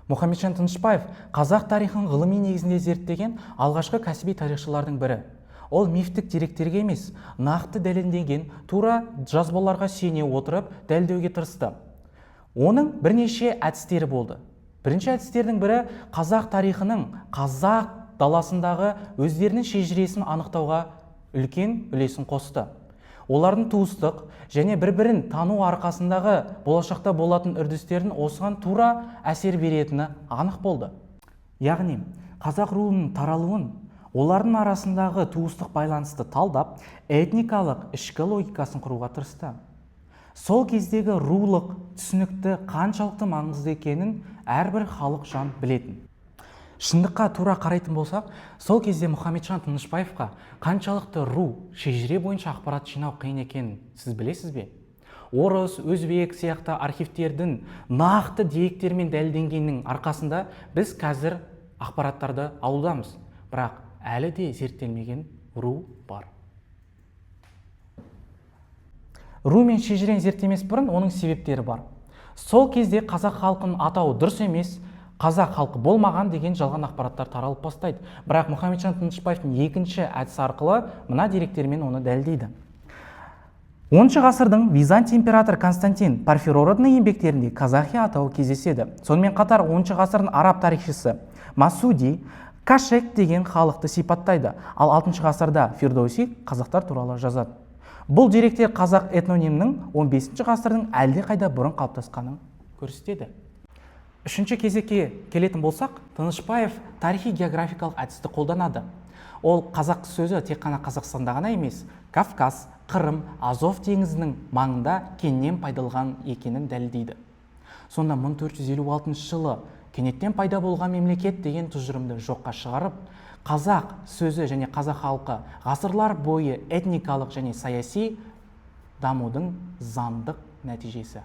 Мұхамеджан Тынышпаев қазақ тарихын ғылыми негізінде зерттеген алғашқы кәсіби тарихшылардың бірі. Ол мифтік деректерге емес, нақты дәлелденген тура жазбаларға сүйене отырып дәлелдеуге тырысты. Оның бірнеше әдістері болды. Бірінші әдістердің бірі қазақ тарихының қазақ даласындағы өздерінің шежіресін анықтауға үлкен үлесін қосты. Олардың туыстық және бір-бірін тану арқасындағы болашақта болатын үрдістердің осыған тура әсер беретіні анық болды. Яғни, қазақ руының таралуын, олардың арасындағы туыстық байланысты талдап, этникалық ішкі логикасын құруға тырысты. Сол кездегі рулық түсінікті қаншалықты маңызды екенін әрбір халық жан білетін. Шындыққа тура қарайтын болсақ, сол кезде Мұхамеджан Тынышпаевқа қаншалықты ру шежіре бойынша ақпарат жинау қиын екенін сіз білесіз бе? Орыс, өзбек сияқты архивтердің нақты деректермен дәлелденгеннің арқасында біз қазір ақпараттарды алудамыз. Бірақ әлі де зерттелмеген ру бар. Ру мен шежірені зерттемес бұрын оның себептері бар. Сол кезде қазақ халқының атауы дұрыс емес, қазақ халқы болмаған деген жалған ақпараттар таралып бастайды. Бірақ Мұхамеджан Тынышпаевтың екінші әдісі арқылы мына деректермен оны дәлелдейді. 10 ғасырдың Византия император Константин Парфирородный еңбектерінде Казахи атауы кездеседі. Сонымен қатар 10 ғасырдың араб тарихшысы Масуди Кашек деген халықты сипаттайды, ал 6 ғасырда Фирдоуси қазақтар туралы жазады. Бұл деректер қазақ этнонимнің 15 ғасырдың әлде қайда бұрын қалыптасқанын көрсетеді. Үшінші кезекке келетін болсақ, Тынышпаев тарихи географикалық әдісті қолданады. Ол қазақ сөзі тек қана Қазақстанда ғана емес, Кавказ, Қырым, Азов теңізінің маңында кеңінен пайдаланылған екенін дәлелдейді. Сонда 1456 жылы кенеттен пайда болған мемлекет деген тұжырымды жоққа шығарып, қазақ сөзі және қазақ халқы ғасырлар бойы этникалық және саяси дамудың заңдық нәтижесі.